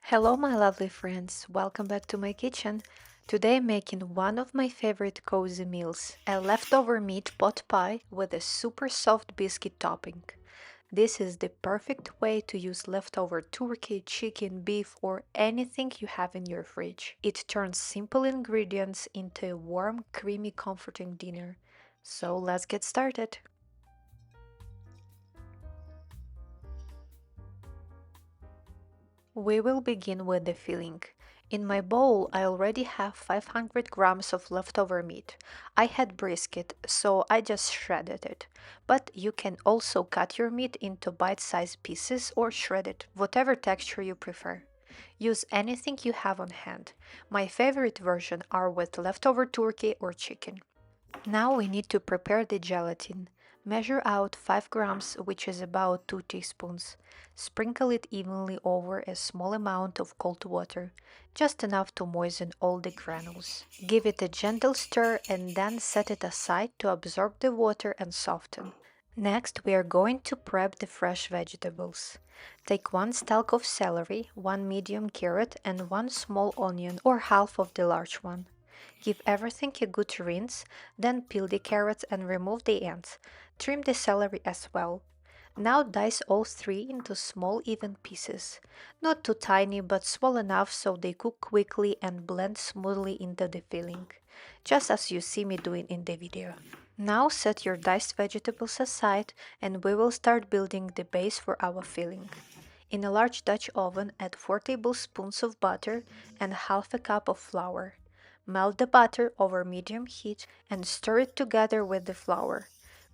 Hello, my lovely friends. Welcome back to my kitchen. Today I'm making one of my favorite cozy meals, a leftover meat pot pie with a super soft biscuit topping. This is the perfect way to use leftover turkey, chicken, beef, or anything you have in your fridge. It turns simple ingredients into a warm, creamy, comforting dinner. So let's get started. We will begin with the filling. In my bowl, I already have 500 grams of leftover meat. I had brisket, so I just shredded it. But you can also cut your meat into bite-sized pieces or shred it, whatever texture you prefer. Use anything you have on hand. My favorite version are with leftover turkey or chicken. Now we need to prepare the gelatin. Measure out 5 grams, which is about 2 teaspoons. Sprinkle it evenly over a small amount of cold water, just enough to moisten all the granules. Give it a gentle stir and then set it aside to absorb the water and soften. Next, we are going to prep the fresh vegetables. Take one stalk of celery, one medium carrot, and one small onion or half of the large one. Give everything a good rinse, then peel the carrots and remove the ends. Trim the celery as well. Now dice all three into small even pieces. Not too tiny but small enough so they cook quickly and blend smoothly into the filling, just as you see me doing in the video. Now set your diced vegetables aside and we will start building the base for our filling. In a large Dutch oven, add 4 tablespoons of butter and half a cup of flour. Melt the butter over medium heat and stir it together with the flour.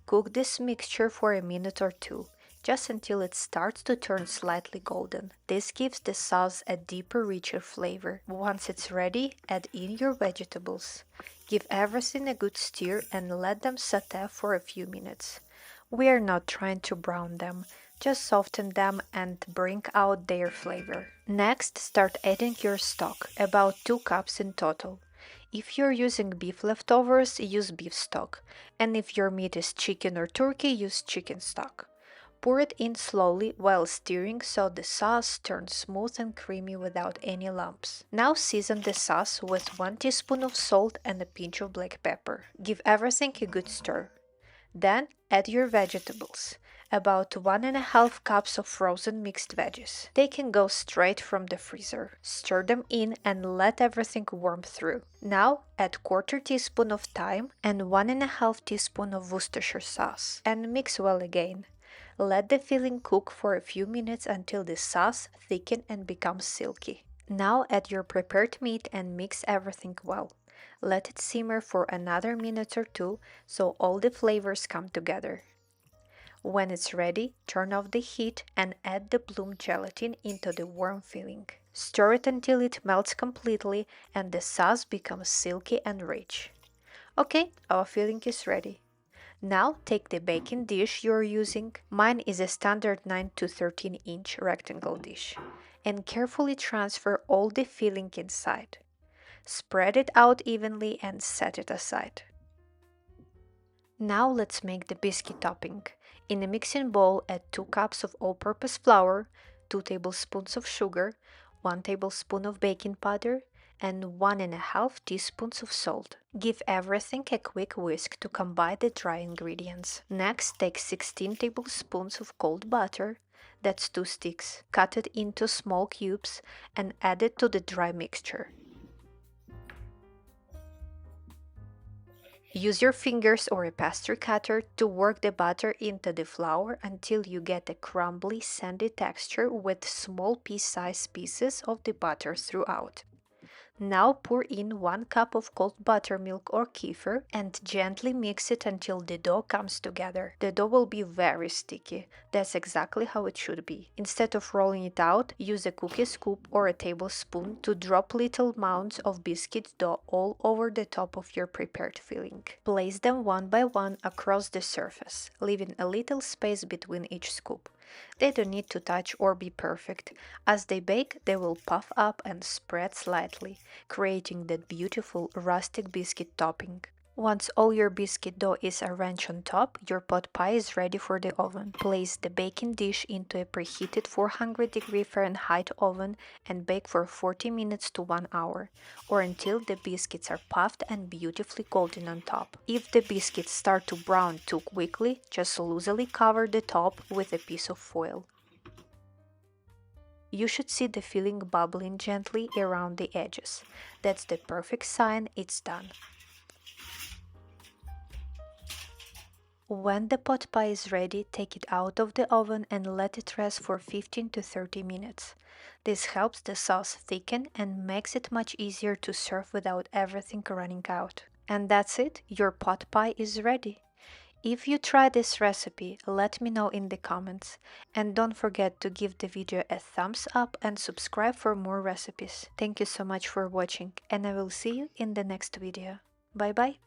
Cook this mixture for a minute or two, just until it starts to turn slightly golden. This gives the sauce a deeper, richer flavor. Once it's ready, add in your vegetables. Give everything a good stir and let them saute for a few minutes. We are not trying to brown them, just soften them and bring out their flavor. Next, start adding your stock, about 2 cups in total. If you're using beef leftovers, use beef stock, and if your meat is chicken or turkey, use chicken stock. Pour it in slowly while stirring so the sauce turns smooth and creamy without any lumps. Now season the sauce with 1 teaspoon of salt and a pinch of black pepper. Give everything a good stir. Then add your vegetables, about 1½ cups of frozen mixed veggies. They can go straight from the freezer. Stir them in and let everything warm through. Now add quarter teaspoon of thyme and 1½ teaspoon of Worcestershire sauce and mix well again. Let the filling cook for a few minutes until the sauce thickens and becomes silky. Now add your prepared meat and mix everything well. Let it simmer for another minute or two so all the flavors come together. When it's ready, turn off the heat and add the bloom gelatin into the warm filling. Stir it until it melts completely and the sauce becomes silky and rich. Okay, our filling is ready. Now take the baking dish you're using, mine is a standard 9 to 13 inch rectangle dish, and carefully transfer all the filling inside. Spread it out evenly and set it aside. Now let's make the biscuit topping. In a mixing bowl, add 2 cups of all-purpose flour, 2 tablespoons of sugar, 1 tablespoon of baking powder, and 1½ teaspoons of salt. Give everything a quick whisk to combine the dry ingredients. Next, take 16 tablespoons of cold butter, that's 2 sticks, cut it into small cubes and add it to the dry mixture. Use your fingers or a pastry cutter to work the butter into the flour until you get a crumbly, sandy texture with small pea-sized pieces of the butter throughout. Now pour in 1 cup of cold buttermilk or kefir and gently mix it until the dough comes together. The dough will be very sticky. That's exactly how it should be. Instead of rolling it out, use a cookie scoop or a tablespoon to drop little mounds of biscuit dough all over the top of your prepared filling. Place them one by one across the surface, leaving a little space between each scoop. They don't need to touch or be perfect. As they bake, they will puff up and spread slightly, creating that beautiful rustic biscuit topping. Once all your biscuit dough is arranged on top, your pot pie is ready for the oven. Place the baking dish into a preheated 400-degree Fahrenheit oven and bake for 40 minutes to 1 hour, or until the biscuits are puffed and beautifully golden on top. If the biscuits start to brown too quickly, just loosely cover the top with a piece of foil. You should see the filling bubbling gently around the edges. That's the perfect sign it's done. When the pot pie is ready, take it out of the oven and let it rest for 15 to 30 minutes. This helps the sauce thicken and makes it much easier to serve without everything running out. And that's it, your pot pie is ready. If you try this recipe, let me know in the comments. And don't forget to give the video a thumbs up and subscribe for more recipes. Thank you so much for watching, and I will see you in the next video. Bye bye!